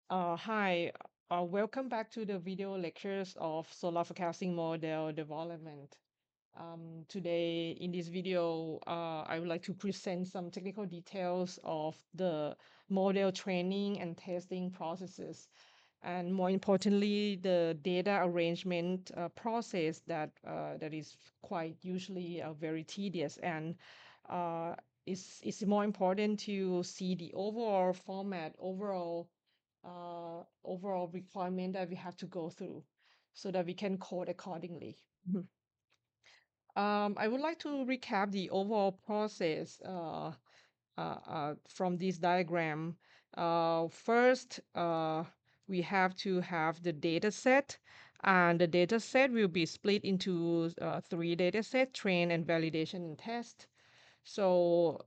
Hi, welcome back to the video lectures of solar forecasting model development. Today in this video, I would like to present some technical details of the model training and testing processes, and more importantly, the data arrangement process that is quite usually very tedious and uh, it's more important to see the overall format, overall requirement that we have to go through so that we can code accordingly. Mhm. I would like to recap the overall process from this diagram. First, we have to have the data set, and the data set will be split into three data sets: train and validation and test. So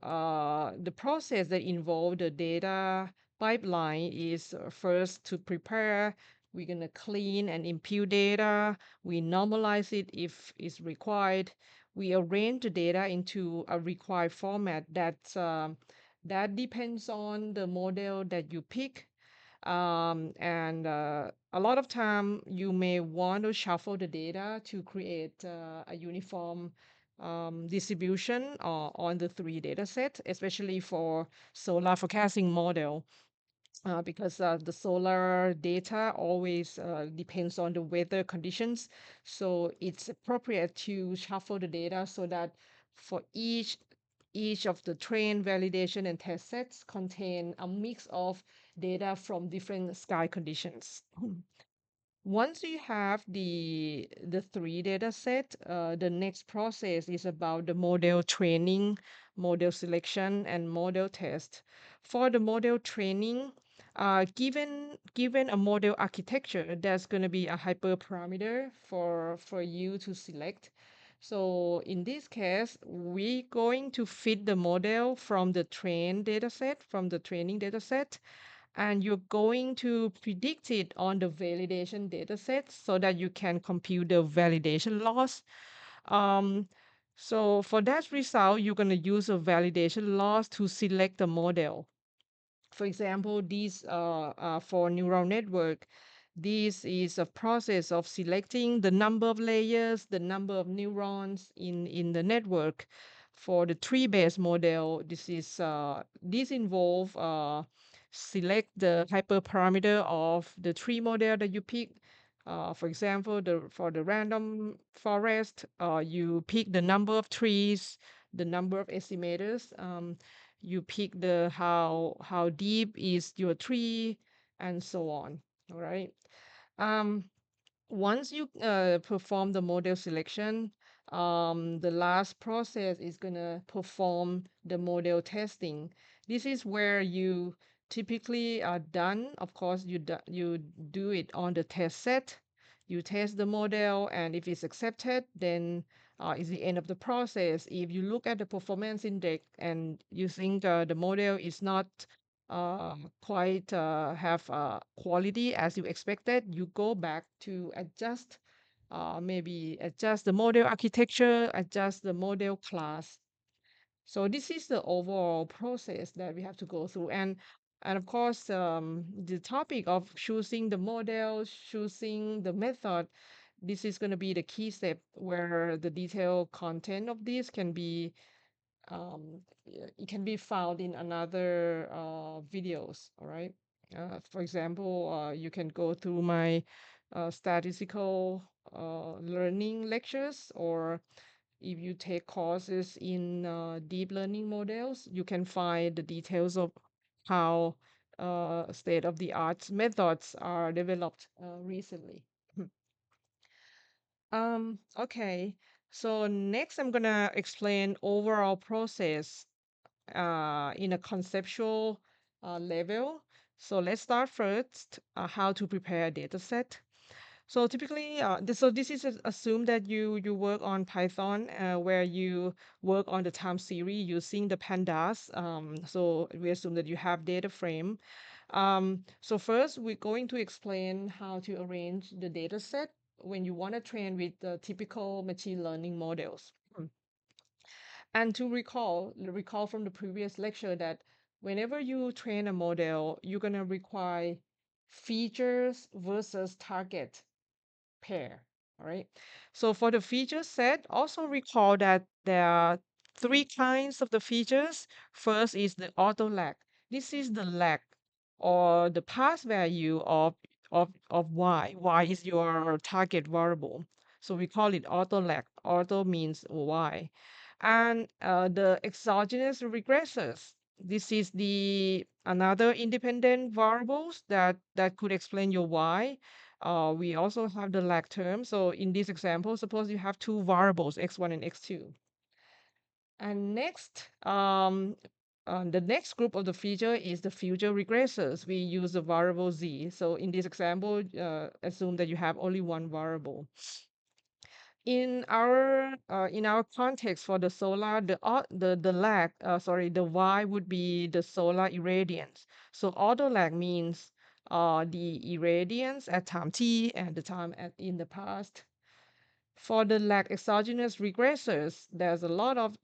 the process that involve the data pipeline is first to prepare. We're going to clean and impute data. We normalize it if it's required. We arrange the data into a required format that depends on the model that you pick. And a lot of time you may want to shuffle the data to create a uniform distribution on the three data sets, especially for solar forecasting model, because the solar data always depends on the weather conditions. So it's appropriate to shuffle the data so that for each of the train validation and test sets contain a mix of data from different sky conditions. Once you have the three data set, the next process is about the model training, model selection, and model test. For the model training, given a model architecture, there's going to be a hyperparameter for you to select. So in this case, we're going to fit the model from the train data set, from the training data set, and you're going to predict it on the validation data set so that you can compute the validation loss. Um, so for that result, you're going to use a validation loss to select the model. For example, these for neural network, this is a process of selecting the number of layers, the number of neurons in the network. For the tree-based model, this involve select the hyperparameter of the tree model that you pick. For example, for the random forest, you pick the number of trees, the number of estimators. You pick the how deep is your tree, and so on. All right. Um, Once you perform the model selection, the last process is gonna perform the model testing. This is where you typically are done. Of course, you do it on the test set. You test the model, and if it's accepted, then it's the end of the process. If you look at the performance index and you think the model is not quite have quality as you expected, you go back to adjust, maybe adjust the model architecture, adjust the model class. So this is the overall process that we have to go through. And of course, the topic of choosing the model, choosing the method, this is going to be the key step where the detailed content of this can be it can be found in another videos, all right? For example, you can go through my statistical learning lectures, or if you take courses in deep learning models, you can find the details of how state-of-the-art methods are developed recently. Okay, so next I'm gonna explain overall process in a conceptual level. So let's start first how to prepare a data set. So typically, this is assume that you work on Python, where you work on the time series using the pandas. So we assume that you have data frame. So first, we're going to explain how to arrange the data set when you want to train with the typical machine learning models. And to recall from the previous lecture that whenever you train a model, you're going to require features versus target pair. All right. So for the feature set, also recall that there are three kinds of the features. First is the auto lag. This is the lag or the pass value of y. Y is your target variable. So we call it auto lag. Auto means y. And the exogenous regressors. This is the another independent variables that could explain your y. We also have the lag term. So in this example, suppose you have two variables, x1 and x2. And next, the next group of the feature is the future regressors. We use the variable z. So in this example, assume that you have only one variable. In our context for the solar, the lag, the y would be the solar irradiance. So auto lag means the irradiance at time t and the time in the past. For the lag exogenous regressors, there's a lot of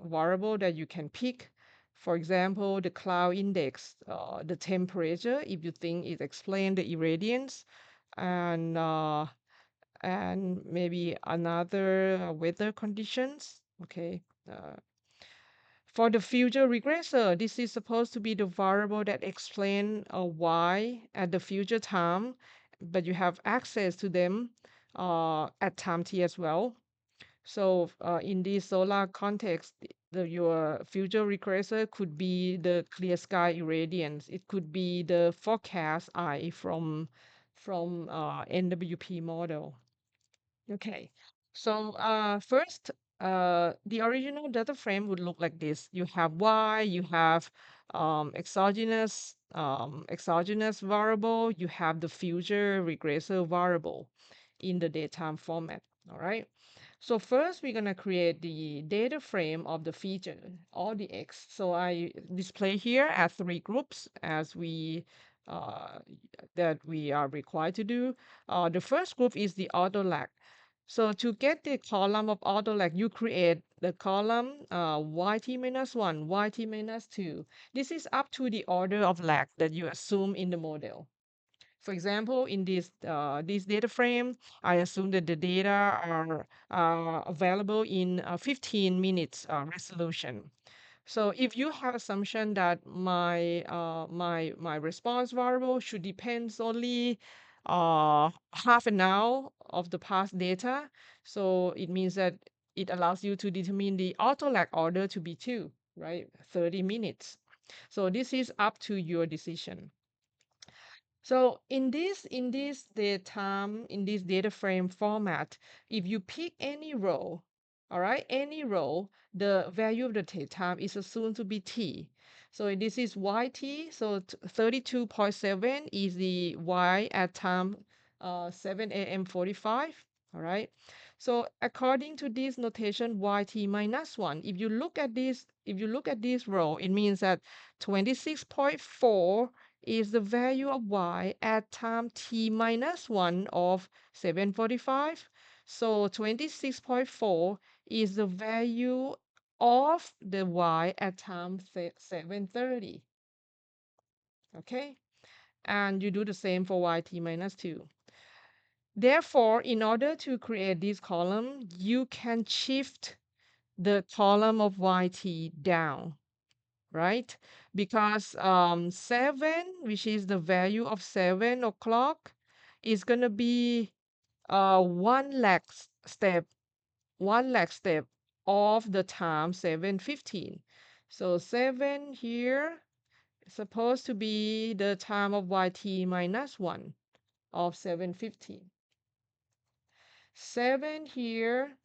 variable that you can pick. For example, the cloud index, the temperature, if you think it explains the irradiance, and maybe another weather conditions. Okay. For the future regressor, this is supposed to be the variable that explain y at the future time, but you have access to them at time t as well. So in this solar context, your future regressor could be the clear sky irradiance. It could be the forecast I from NWP model. Okay, so first, the original data frame would look like this. You have y, you have exogenous variable, you have the future regressor variable in the datetime format. All right. So first, we're gonna create the data frame of the feature, all the x. So I display here as three groups as we uh, that we are required to do. The first group is the auto lag. So to get the column of auto lag, you create the column yt minus 1, yt minus 2. This is up to the order of lag that you assume in the model. For example, in this data frame, I assume that the data are available in 15 minutes resolution. So if you have assumption that my response variable should depend only half an hour of the past data, so it means that it allows you to determine the auto lag order to be 2, right? 30 minutes. So this is up to your decision. So in this data frame format, if you pick any row, all right, any row, the value of the time is assumed to be t. So this is yt. So 32.7 is the y at time 7 a.m. 45. All right. So according to this notation, yt minus 1, if you look at this row, it means that 26.4 is the value of y at time t minus 1 of 745. So 26.4 is the value of the y at time 730. Okay? And you do the same for yt minus 2. Therefore, in order to create this column, you can shift the column of yt down, right? Because 7, which is the value of 7 o'clock, is going to be step, one lag step of the time 7:15. So 7 here is supposed to be the time of yt minus 1 of 7:15. 7 here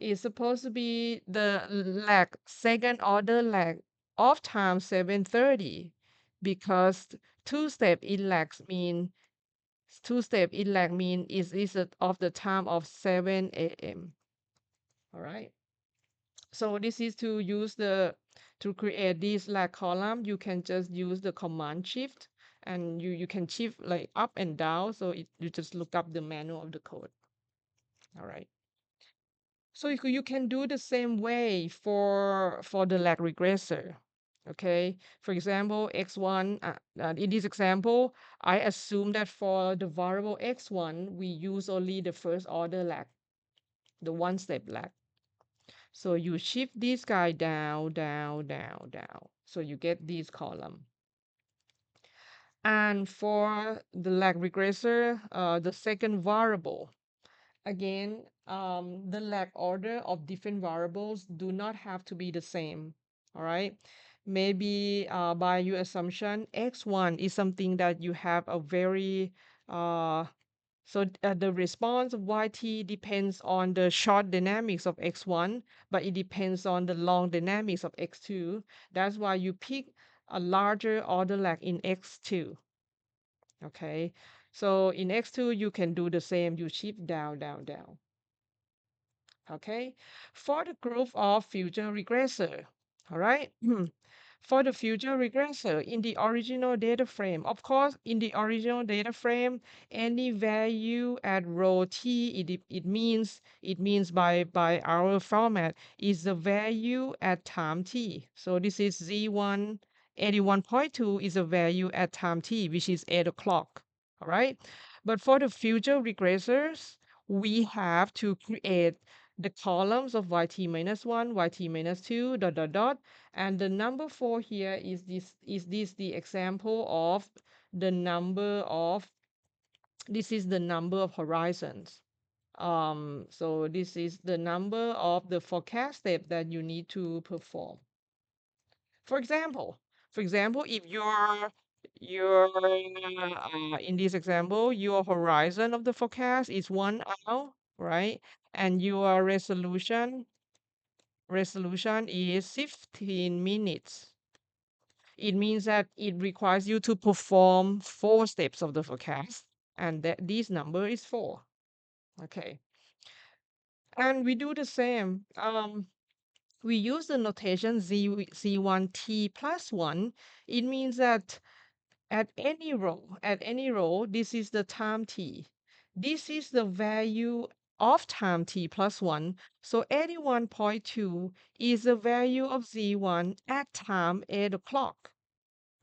is supposed to be the lag, second order lag of time 7:30, because two-step in lag mean is of the time of 7 a.m. All right. So this is to create this lag column, you can just use the command shift, and you can shift like up and down. So you just look up the manual of the code. All right. So you can do the same way for the lag regressor. Okay, for example, x1, in this example, I assume that for the variable x1, we use only the first order lag, the one step lag. So you shift this guy down, down, down, down. So you get this column. And for the lag regressor, the second variable, again, the lag order of different variables do not have to be the same. All right. Maybe by your assumption, x1 is something that you have a very the response of yt depends on the short dynamics of x1, but it depends on the long dynamics of x2. That's why you pick a larger order lag in x2. Okay, so in x2 you can do the same. You shift down, down, down. Okay, for the group of future regressor. All right. For the future regressor in the original data frame, of course, in the original data frame, any value at row t, it means by our format is the value at time t. So this is z1, 81.2 is a value at time t, which is 8 o'clock. All right. But for the future regressors, we have to create the columns of yt minus 1, yt minus 2, dot, dot, dot. And the number 4 here is the example of the number of, this is the number of horizons. So this is the number of the forecast step that you need to perform. For example, if your in this example, your horizon of the forecast is 1 hour, right? And your resolution is 15 minutes. It means that it requires you to perform 4 steps of the forecast, and that this number is 4. Okay. And we do the same. We use the notation z1t plus 1. It means that at any row, this is the time t. This is the value of time t plus 1. So 81.2 is the value of z1 at time 8 o'clock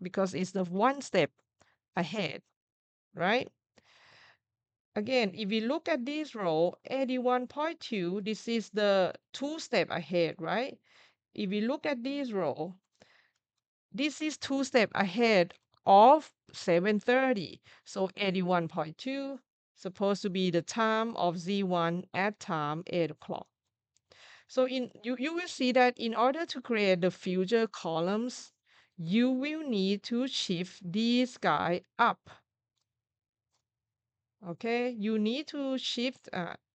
because it's the one step ahead, right? Again, if we look at this row, 81.2, this is the 2 step ahead, right? If we look at this row, this is 2 step ahead of 7:30. So 81.2 supposed to be the time of Z1 at time 8 o'clock. So you will see that in order to create the future columns, you will need to shift this guy up. Okay, you need to shift,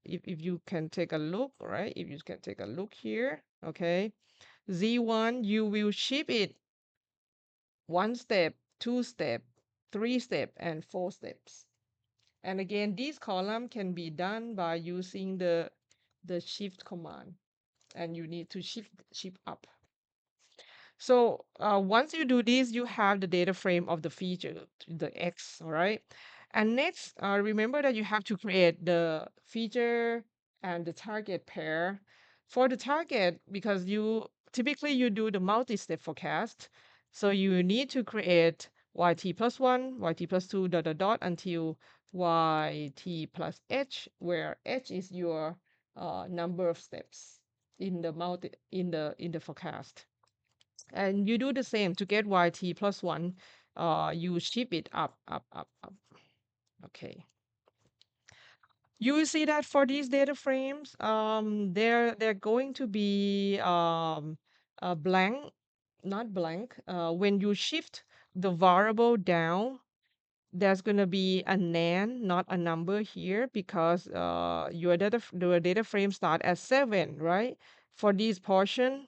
if you can take a look, right? If you can take a look here, okay, Z1, you will shift it 1 step, 2 step, 3 step, and 4 steps. And again, this column can be done by using the shift command, and you need to shift up. So once you do this, you have the data frame of the feature, the X, all right? And next, remember that you have to create the feature and the target pair. For the target, because you typically you do the multi-step forecast, so you need to create yt plus 1, yt plus 2, dot, dot, dot, until yt plus h, where h is your number of steps in the forecast. And you do the same to get yt plus 1. You shift it up, up, up, up. Okay. You will see that for these data frames, they're going to be blank, not blank. When you shift the variable down, there's going to be a nan, not a number here, because your data frame start at 7, right? For this portion,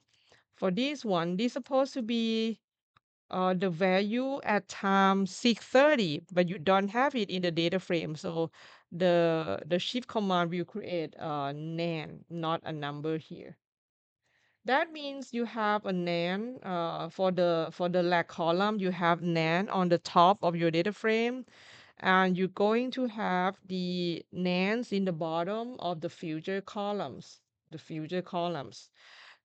for this one, this supposed to be the value at time 6:30, but you don't have it in the data frame. So the shift command will create a nan, not a number here. That means you have a nan for the lag column. You have nan on the top of your data frame, and you're going to have the nans in the bottom of the future columns. The future columns.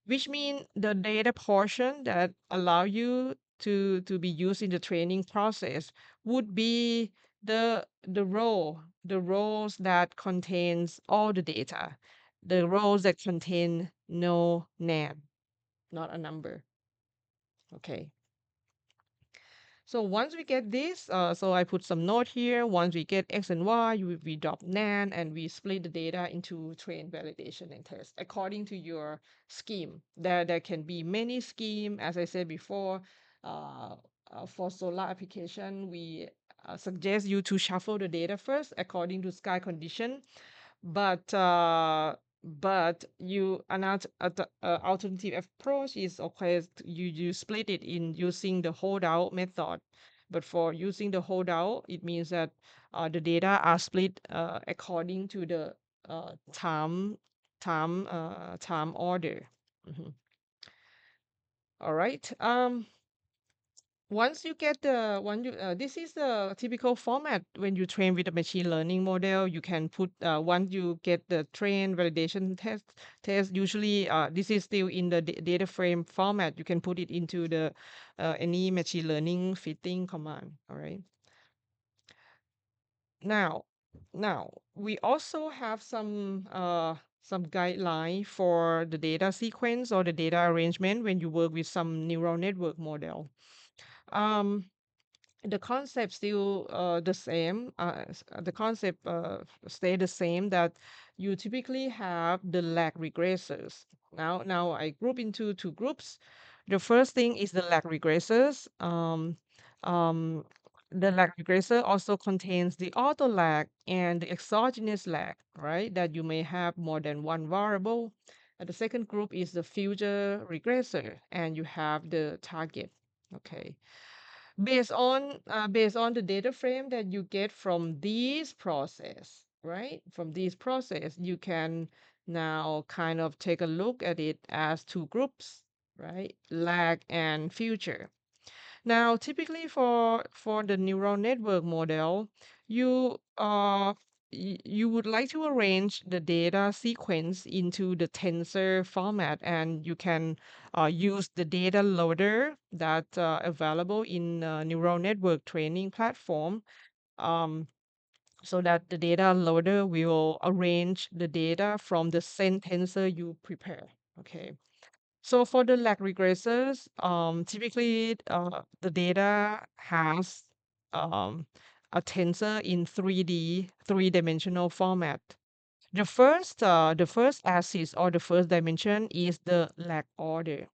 which means the data portion that allow you to be used in the training process would be the rows that contains all the data, the rows that contain no nan, not a number. Okay. So once we get this, so I put some note here. Once we get X and Y, we drop NaN and we split the data into train, validation, and test according to your scheme. There can be many scheme. As I said before, uh, for solar application, we suggest you to shuffle the data first according to sky condition, but you another alternative approach is, okay, you split it in using the holdout method. But for using the holdout, it means that the data are split according to the time order. Mhm. All right. Once you get the one you this is the typical format when you train with a machine learning model. You can put once you get the train validation test, usually this is still in the data frame format. You can put it into the any machine learning fitting command. All right. Now, we also have some guideline for the data sequence or the data arrangement when you work with some neural network model. Um, the concept still the same. The concept stay the same, that you typically have the lag regressors. Now I group into two groups. The first thing is the lag regressors. Um, the lag regressor also contains the auto lag and the exogenous lag, right? That you may have more than one variable. And the second group is the future regressor, and you have the target. Okay. Based on the data frame that you get from these process, right? From these process, you can now kind of take a look at it as two groups, right? Lag and future. Now, typically for the neural network model, you you would like to arrange the data sequence into the tensor format, and you can use the data loader that available in neural network training platform. Um, so that the data loader will arrange the data from the same tensor you prepare. Okay. So for the lag regressors, typically the data has um, a tensor in 3D, three-dimensional format. The first axis or the first dimension is the lag order.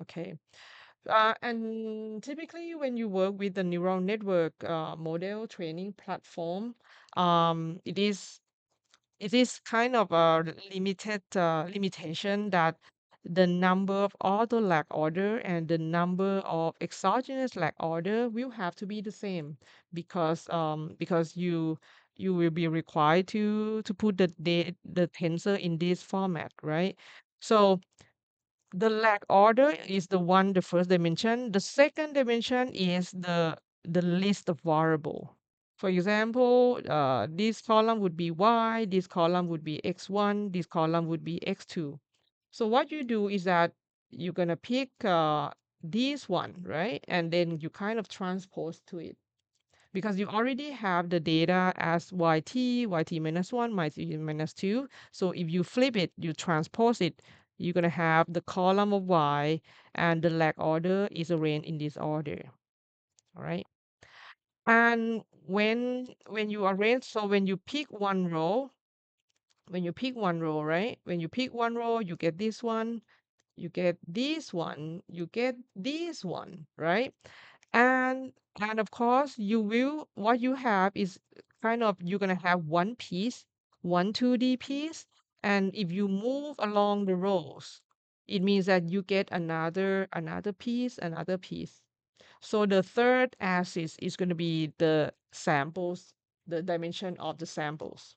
Okay. And typically, when you work with the neural network model training platform, it is kind of a limited limitation that the number of auto lag order and the number of exogenous lag order will have to be the same, because you will be required to put the tensor in this format, right? So the lag order is the first dimension. The second dimension is the list of variable. For example, this column would be y, this column would be x1, this column would be x2. So what you do is that you're gonna pick this one, right? And then you kind of transpose to it, because you already have the data as yt minus 1, yt minus 2. So if you flip it, you transpose it, you're going to have the column of y, and the lag order is arranged in this order. All right. And when you arrange, so when you pick one row, right? When you pick one row, you get this one, you get this one, you get this one, right? And of course, what you have is kind of, you're gonna have one piece, one 2D piece, and if you move along the rows, it means that you get another piece, another piece. So the third axis is going to be the samples, the dimension of the samples.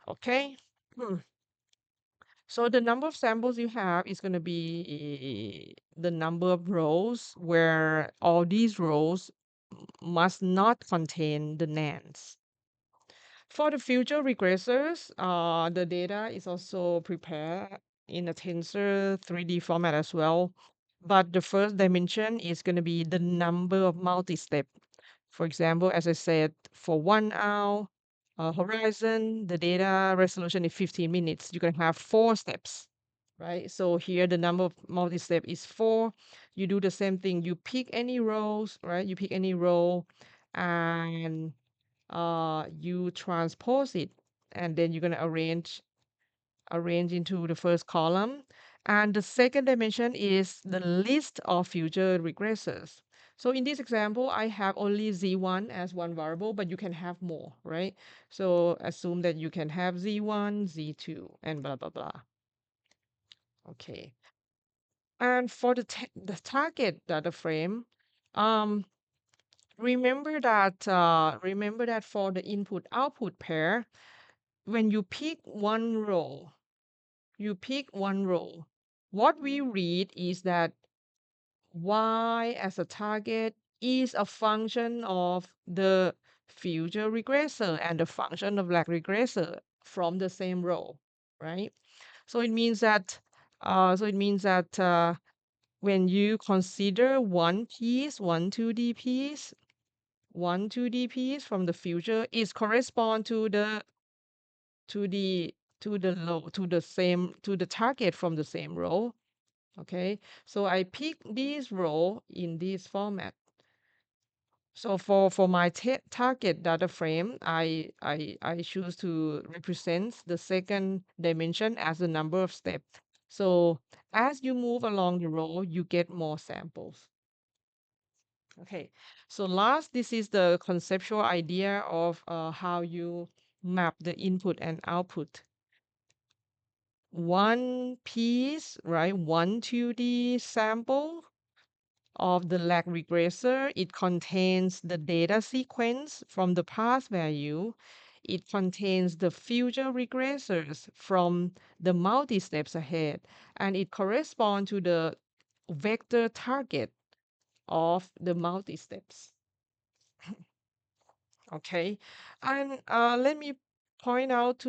Okay. Hmm. So the number of samples you have is going to be the number of rows where all these rows must not contain the nans. For the future regressors, the data is also prepared in a tensor 3D format as well. But the first dimension is going to be the number of multi-step. For example, as I said, for 1 hour horizon, the data resolution is 15 minutes. You can have 4 steps, right? So here the number of multi-step is 4. You do the same thing. You pick any rows, right? You pick any row and you transpose it, and then you're going to arrange into the first column. And the second dimension is the list of future regressors. So in this example, I have only z1 as one variable, but you can have more, right? So assume that you can have z1, z2, and blah, blah, blah. Okay. And for the target data frame, um, remember that for the input output pair, when you pick one row, what we read is that y as a target is a function of the future regressor and the function of lag regressor from the same row, right? So it means that when you consider one piece, one 2D piece from the future is correspond to the to the target from the same row. Okay, so I pick this row in this format. So for my target data frame, I choose to represent the second dimension as the number of steps. So as you move along the row, you get more samples. Okay, so last, this is the conceptual idea of how you map the input and output. One piece, right? One 2D sample of the lag regressor. It contains the data sequence from the past value. It contains the future regressors from the multi steps ahead, and it corresponds to the vector target of the multi steps. Okay, and let me point out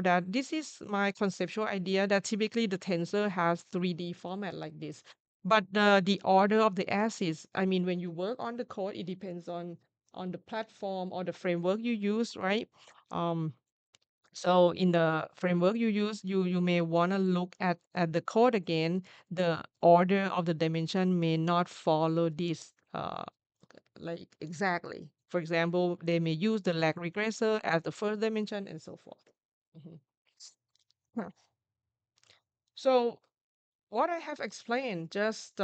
that this is my conceptual idea that typically the tensor has 3D format like this. But the order of the axis, I mean, when you work on the code, it depends on the platform or the framework you use, right? Um, so in the framework you use, you may want to look at the code again. The order of the dimension may not follow this like exactly. For example, they may use the lag regressor as the first dimension and so forth. Mhm. Huh. So what I have explained, just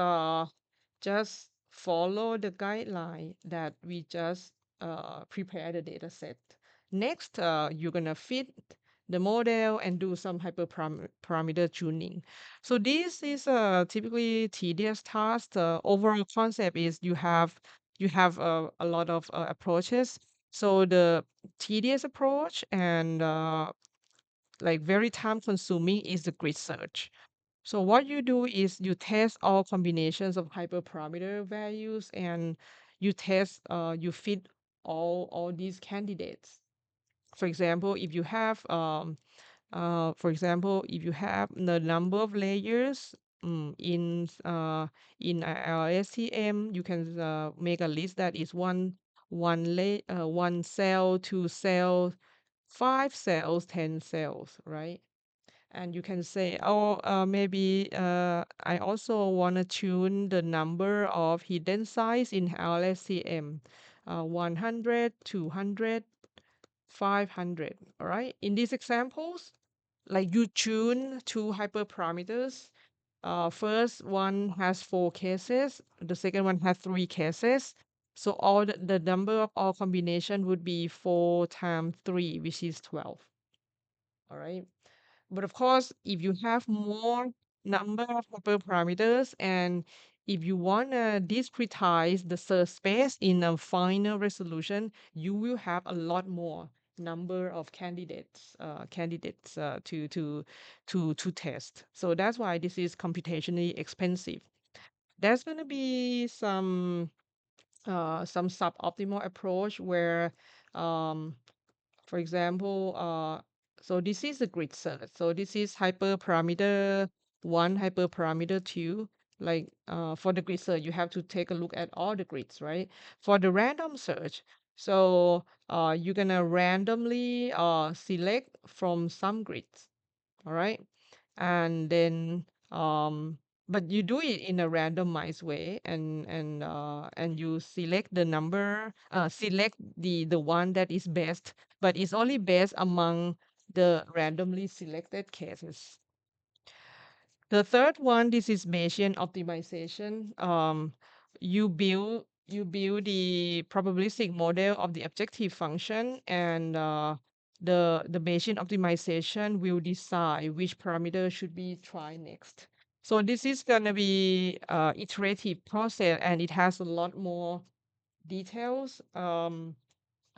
follow the guideline that we just prepare the data set. Next, you're gonna fit the model and do some hyperparameter tuning. So this is a typically tedious task. The overall concept is you have a lot of approaches. So the tedious approach and like very time consuming is the grid search. So what you do is you test all combinations of hyperparameter values and you fit all these candidates. For example, if you have the number of layers in LSTM, you can make a list that is one cell, 2 cells, 5 cells, 10 cells, right? And you can say, oh, maybe I also want to tune the number of hidden sites in LSTM, 100, 200, 500. All right. In these examples, like you tune two hyperparameters. First one has 4 cases. The second one has 3 cases. So all the number of all combination would be 4 times 3, which is 12. All right. But of course, if you have more number of hyperparameters and if you want to discretize the search space in a final resolution, you will have a lot more number of candidates to test. So that's why this is computationally expensive. There's going to be some some suboptimal approach where, um, for example, so this is the grid search. So this is hyperparameter one, hyperparameter two. Like for the grid search, you have to take a look at all the grids, right? For the random search, so you're gonna randomly select from some grids, all right? And then but you do it in a randomized way, and you select the number, select the one that is best, but it's only best among the randomly selected cases. The third one, this is Bayesian optimization. You build the probabilistic model of the objective function, and the Bayesian optimization will decide which parameter should be tried next. So this is gonna be iterative process, and it has a lot more details, a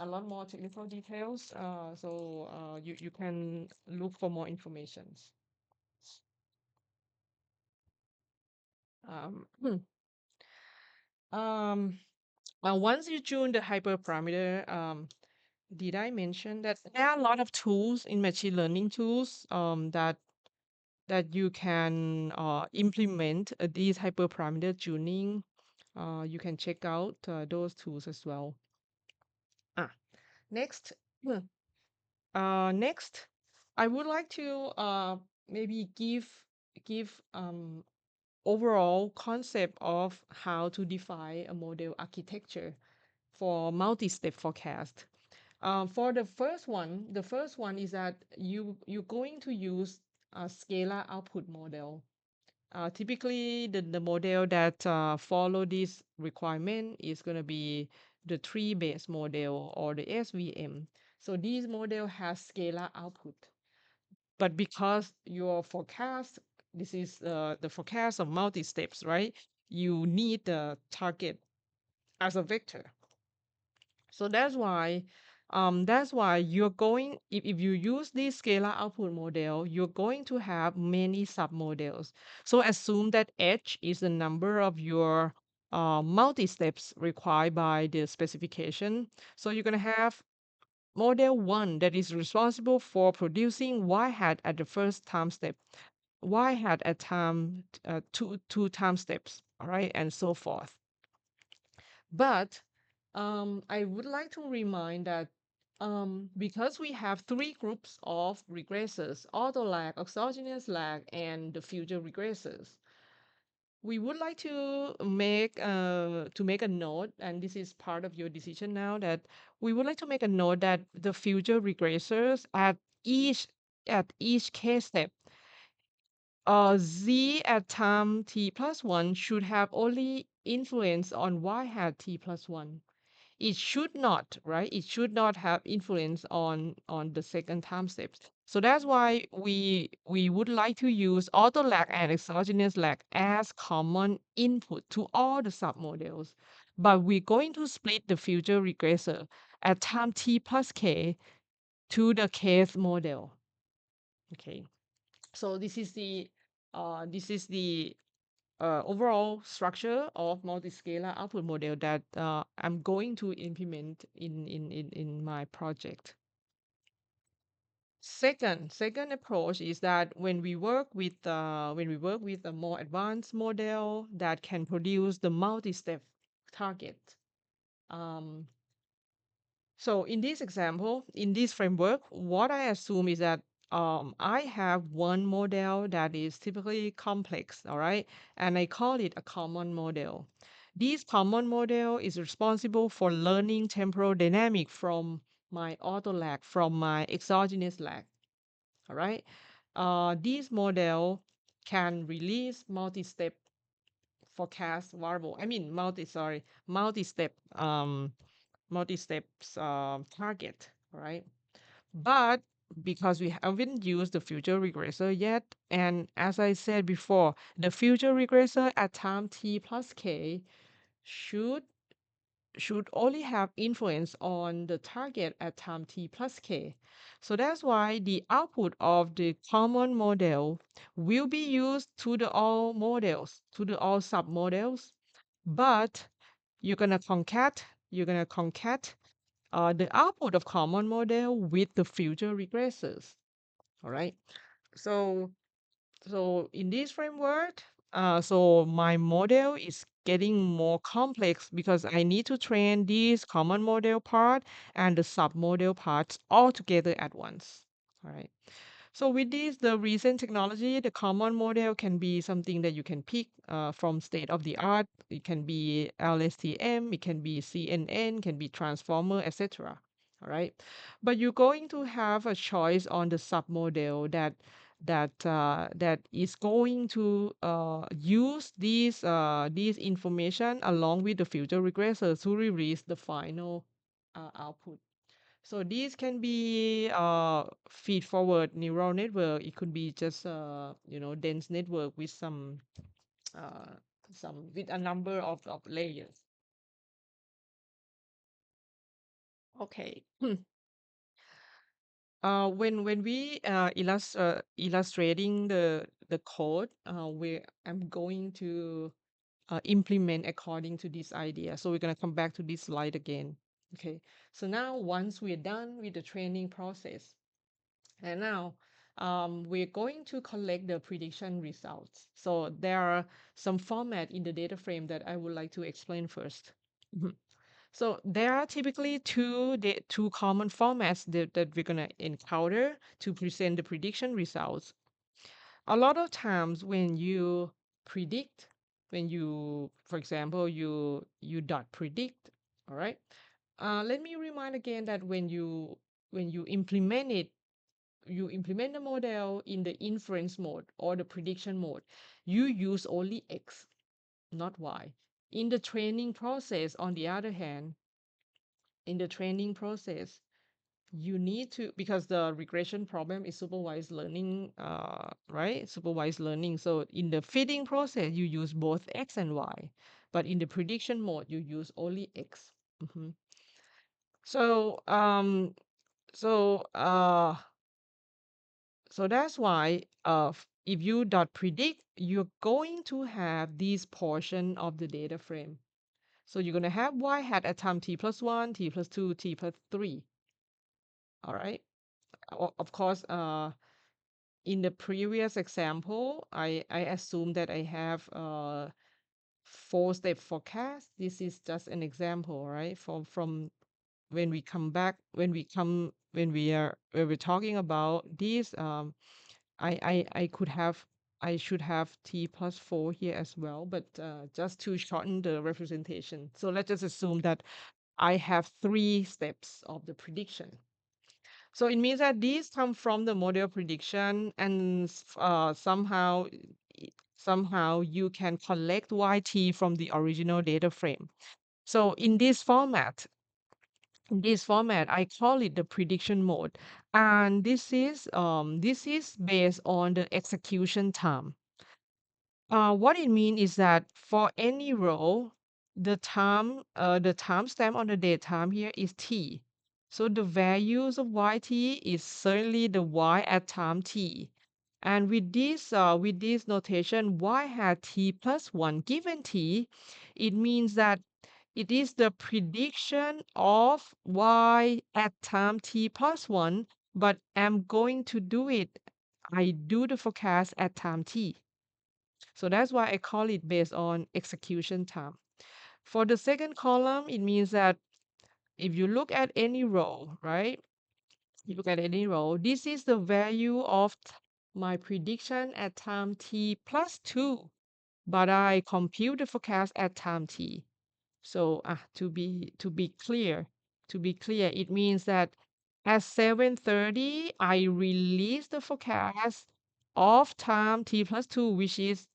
lot more technical details. So you can look for more information. Um, Um, Once you tune the hyperparameter, did I mention that there are a lot of tools in machine learning tools that you can implement these hyperparameter tuning. You can check out those tools as well. Ah, next, hmm, next, I would like to maybe give overall concept of how to define a model architecture for multi-step forecast. For the first one is that you're going to use a scalar output model. Typically, the model that follow this requirement is going to be the tree-based model or the SVM. So this model has scalar output, but because your forecast, this is the forecast of multi-steps, right? You need the target as a vector. So that's why you're going, if you use this scalar output model, you're going to have many submodels. So assume that H is the number of your multi-steps required by the specification. So you're going to have model one that is responsible for producing y hat at the first time step, y hat at time two time steps, all right, and so forth. But I would like to remind that because we have three groups of regressors, auto lag, exogenous lag, and the future regressors, we would like to make a note, and this is part of your decision now, that we would like to make a note that the future regressors at each case step, z at time t plus 1 should have only influence on y hat t plus 1. It should not, right? It should not have influence on the second time steps. So that's why we would like to use auto lag and exogenous lag as common input to all the submodels. But we're going to split the future regressor at time t plus k to the kth model. Okay. So this is the overall structure of multi-scalar output model that I'm going to implement in my project. Second approach is that when we work with a more advanced model that can produce the multi-step target. Um, So in this example, in this framework, what I assume is that I have one model that is typically complex, all right, and I call it a common model. This common model is responsible for learning temporal dynamic from my auto lag, from my exogenous lag, all right. This model can release multi-step forecast variable. I mean, multi-step multi-steps target, right? But because we haven't used the future regressor yet, and as I said before, the future regressor at time t plus k should should only have influence on the target at time t plus k. So that's why the output of the common model will be used to the all models, to the all submodels, but you're gonna concat, the output of common model with the future regressors. All right. So in this framework, so my model is getting more complex because I need to train these common model part and the submodel parts all together at once. All right. So with this, the recent technology, the common model can be something that you can pick from state of the art. It can be LSTM, it can be CNN, can be transformer, etc. All right, but you're going to have a choice on the submodel that is going to use these information along with the future regressor to release the final output. So these can be feed forward neural network. It could be just dense network with uh, some with a number of layers. Okay. When we illustrating the code, we I'm going to implement according to this idea. So we're gonna come back to this slide again. Okay. So now once we're done with the training process, and now we're going to collect the prediction results. So there are some format in the data frame that I would like to explain first. Mhm. So there are typically two common formats that we're gonna encounter to present the prediction results. A lot of times when you predict, when you, for example, you dot predict, all right. Let me remind again that when you implement it, you implement the model in the inference mode or the prediction mode, you use only X, not Y. In the training process, on the other hand, in the training process, you need to, because the regression problem is supervised learning, right? Supervised learning. So in the fitting process, you use both X and Y, but in the prediction mode, you use only X. Mhm. So, so, uh, So that's why if you dot predict, you're going to have this portion of the data frame. So you're going to have y hat at time t plus 1, t plus 2, t plus 3. All right. Of course, in the previous example, I assume that I have four-step forecast. This is just an example, right? From when we come back, when we're talking about this, I could have I should have t plus 4 here as well, but just to shorten the representation. So let's just assume that I have three steps of the prediction. So it means that these come from the model prediction, and somehow you can collect YT from the original data frame. So in this format, I call it the prediction mode, and this is based on the execution time. What it means is that for any row, the timestamp on the date time here is t. So the values of yt is certainly the y at time t. And with this notation, y hat t plus 1 given t, it means that it is the prediction of y at time t plus 1, but I'm going to do it. I do the forecast at time t. So that's why I call it based on execution time. For the second column, it means that if you look at any row, right? You look at any row, this is the value of my prediction at time t plus 2, but I compute the forecast at time t. So to be clear, it means that at 7:30, I release the forecast of time t plus 2, which is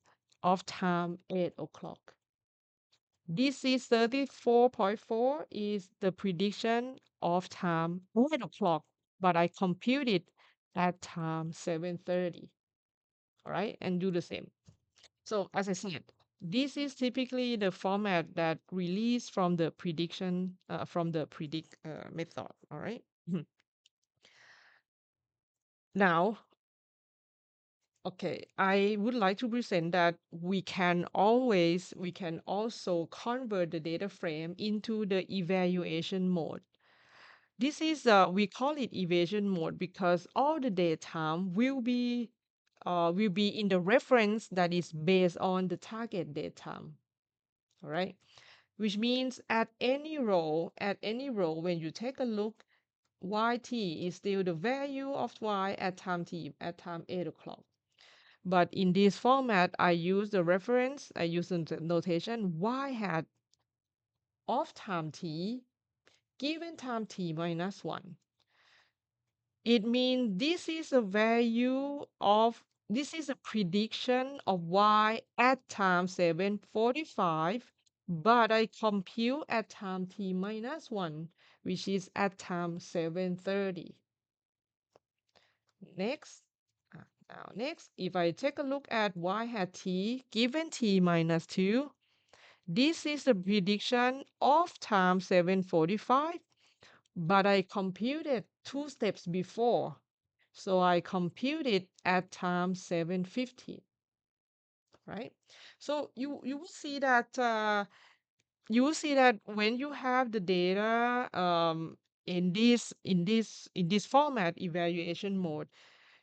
of time 8 o'clock. This is 34.4 is the prediction of time 8 o'clock, but I compute it at time 7:30. All right, and do the same. So as I said, this is typically the format that released from the predict method. All right. Mhm. Now, Okay, I would like to present that we can also convert the data frame into the evaluation mode. This is we call it evaluation mode because all the data will be in the reference that is based on the target data. All right, which means at any row, when you take a look, yt is still the value of y at time t at time 8 o'clock. But in this format, I use the notation y hat of time t given time t minus 1. It means this is a prediction of y at time 7:45, but I compute at time t minus 1, which is at time 7:30. Next, next, if I take a look at y hat t given t minus 2, this is the prediction of time 7:45, but I computed 2 steps before. So I computed at time 7:50, right? So you will see that when you have the data in this format evaluation mode,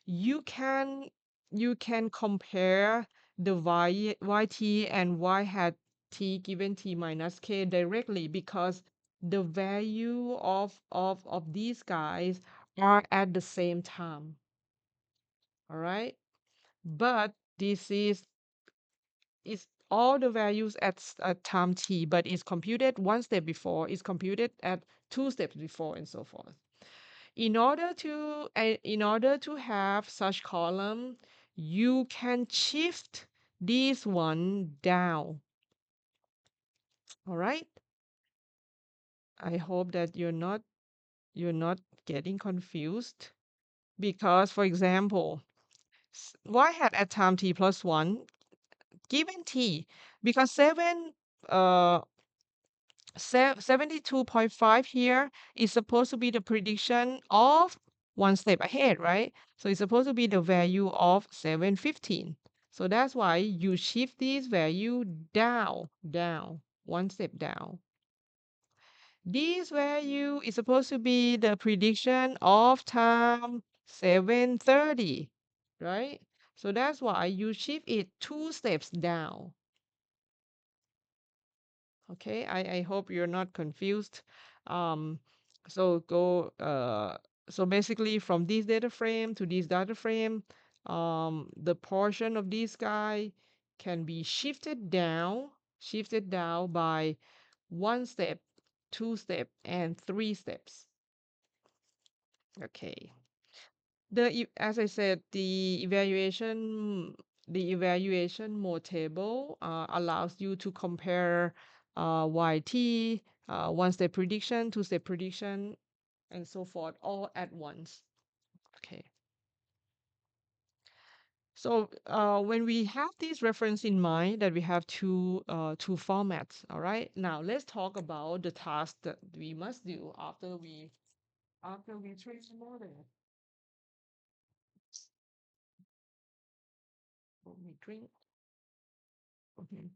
you can compare the yt and y hat t given t minus k directly because the value of these guys are at the same time. All right, but this is all the values at time t, but it's computed 1 step before, it's computed at 2 steps before, and so forth. In order to have such column, you can shift this one down. All right. I hope that you're not getting confused because, for example, y hat at time t plus 1 given t, because 72.5 here is supposed to be the prediction of 1 step ahead, right? So it's supposed to be the value of 7:15. So that's why you shift this value down, 1 step down. This value is supposed to be the prediction of time 7:30, right? So that's why you shift it 2 steps down. Okay, I hope you're not confused. Um, so go so basically from this data frame to this data frame, the portion of this guy can be shifted down by 1 step, 2 step, and 3 steps. Okay. As I said, the evaluation mode table allows you to compare YT, 1 step prediction, 2 step prediction, and so forth, all at once. Okay. So when we have this reference in mind that we have two formats, all right. Now let's talk about the task that we must do after we train the model. Let me drink. Okay.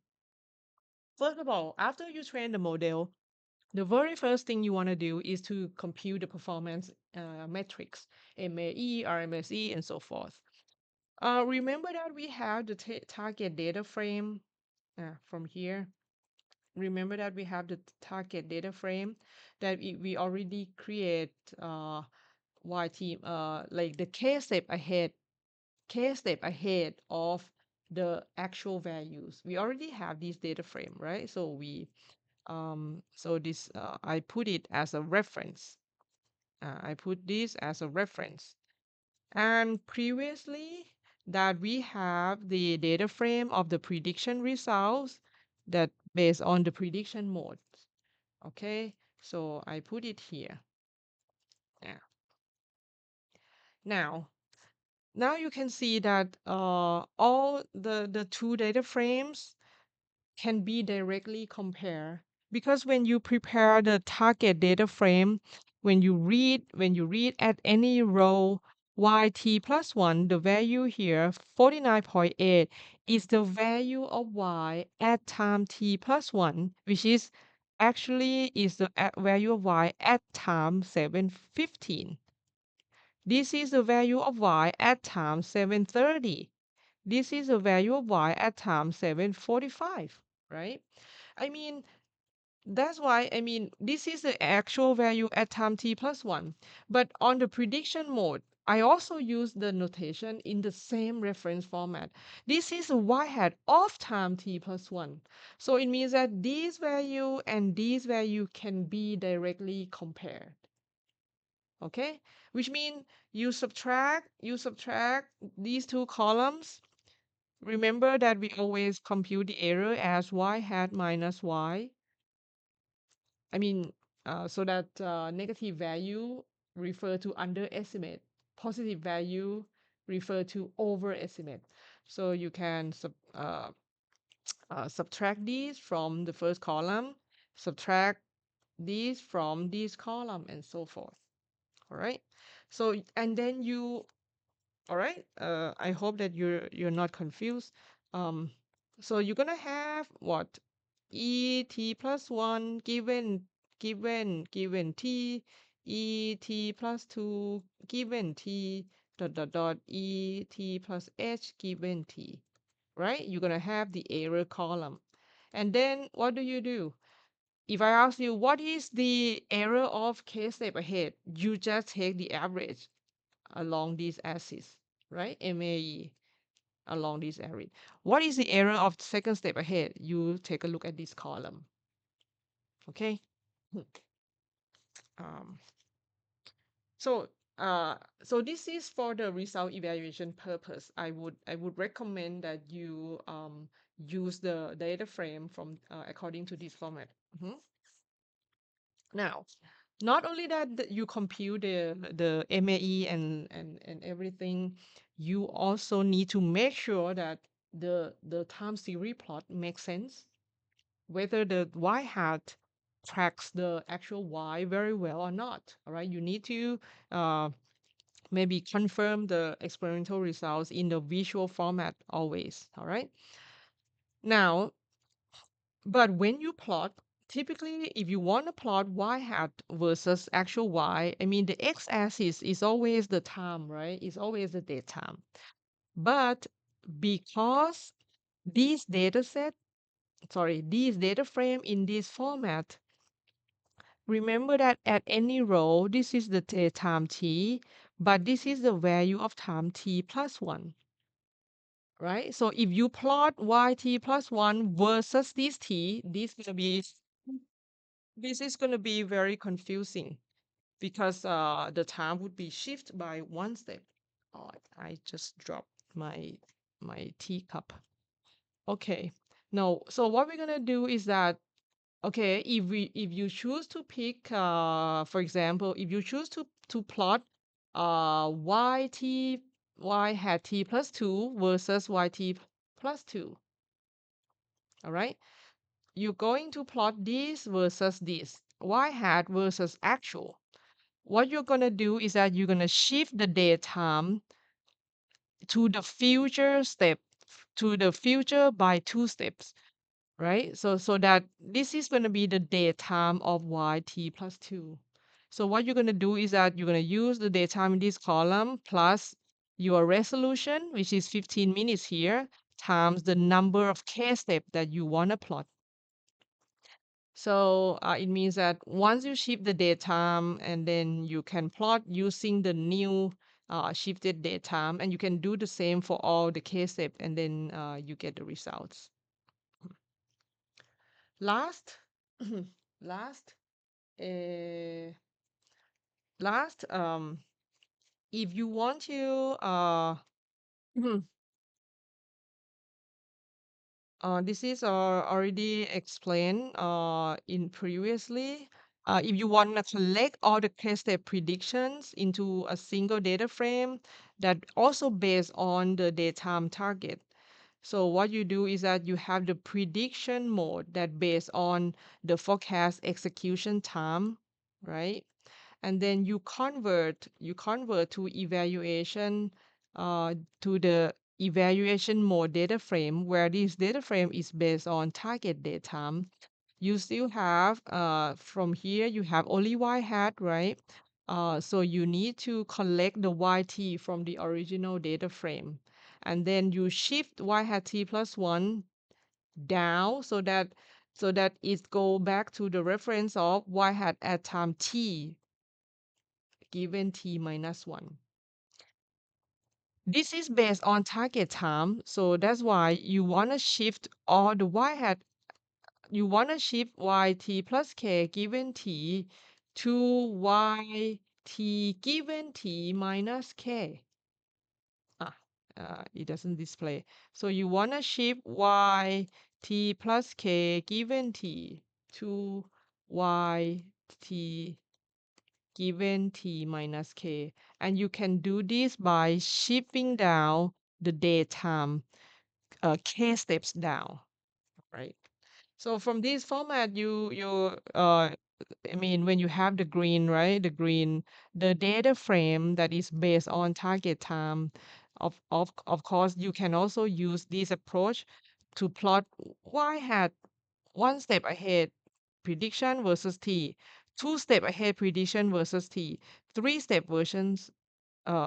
First of all, after you train the model, the very first thing you want to do is to compute the performance metrics, MAE, RMSE, and so forth. Remember that we have the target data frame from here. Remember that we have the target data frame that we already create YT, like the k step ahead of the actual values. We already have this data frame, right? So I put it as a reference. I put this as a reference. And previously that we have the data frame of the prediction results that based on the prediction mode. Okay, so I put it here. Yeah. Now, you can see that all the two data frames can be directly compared because when you prepare the target data frame, when you read at any row, yt plus 1, the value here, 49.8, is the value of y at time t plus 1, which is actually is the value of y at time 7:15. This is the value of y at time 7:30. This is the value of y at time 7:45, right? I mean, that's why, this is the actual value at time t plus 1. But on the prediction mode, I also use the notation in the same reference format. This is a y hat of time t plus 1. So it means that this value and this value can be directly compared. Okay? Which means you subtract these two columns. Remember that we always compute the error as y hat minus y. So that negative value refer to underestimate, positive value refer to overestimate. So you can subtract these from the first column, subtract these from this column, and so forth. All right. So and then you, all right. I hope that you're not confused. Um, so you're gonna have what? Et plus 1 given t, et plus 2 given t, dot dot dot, et plus h given t, right? You're gonna have the error column. And then what do? If I ask you what is the error of k step ahead, you just take the average along this axis, right? MAE along this area. What is the error of second step ahead? You take a look at this column. Okay. Um, so so this is for the result evaluation purpose. I would recommend that you use the data frame from according to this format. Mhm. Now, not only that you compute the MAE and everything, you also need to make sure that the time series plot makes sense, whether the y hat tracks the actual y very well or not. All right, you need to uh, maybe confirm the experimental results in the visual format always. All right. Now, but when you plot, typically, if you want to plot y hat versus actual y, the x-axis is always the time, right? It's always the date time. But because these these data frame in this format, remember that at any row, this is the time t, but this is the value of time t plus 1, right? So if you plot yt plus 1 versus this t, this is going to be very confusing because the time would be shift by one step. Oh, I just dropped my teacup. Okay. No, so what we're gonna do is that, okay, if you choose to pick, for example, if you choose to plot y hat t plus 2 versus yt plus 2, all right? You're going to plot this versus this, y hat versus actual. What you're going to do is that you're going to shift the date time to the future step, to the future by 2 steps, right? So that this is going to be the date time of yt plus 2. So what you're going to do is that you're going to use the date time in this column plus your resolution, which is 15 minutes here, times the number of k steps that you want to plot. So it means that once you shift the date time, and then you can plot using the new shifted date time, and you can do the same for all the k steps, and then you get the results. Last, last, uh, last, if you want to, this is already explained in previously. If you want to collect all the case step predictions into a single data frame that also based on the daytime target. So what you do is that you have the prediction mode that based on the forecast execution time, right? and then you convert to evaluation to the evaluation mode data frame, where this data frame is based on target data. You still have from here you have only y hat, right? So you need to collect the yt from the original data frame, and then you shift y hat t plus 1 down so that it go back to the reference of y hat at time t given t minus 1. This is based on target time, so that's why you want to shift all the y hat, you want to shift yt plus k given t to yt given t minus k. Ah, it doesn't display. So you want to shift yt plus k given t to yt given t minus k. And you can do this by shifting down the datetime k steps down, right? So from this format, I mean, when you have the green, right, the data frame that is based on target time, of course, you can also use this approach to plot y hat one step ahead prediction versus t, two step ahead prediction versus t, three step versions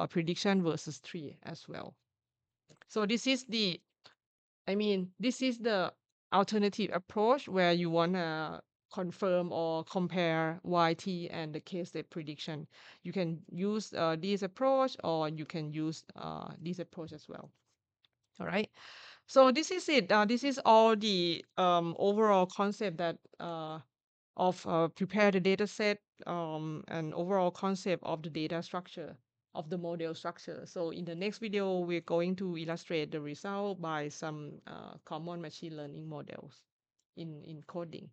prediction versus three as well. So this is the alternative approach where you want to confirm or compare YT and the K-step prediction. You can use this approach, or you can use this approach as well. All right. So this is it. This is all the overall concept that of prepare the data set, and overall concept of the data structure, of the model structure. So in the next video, we're going to illustrate the result by some common machine learning models in coding.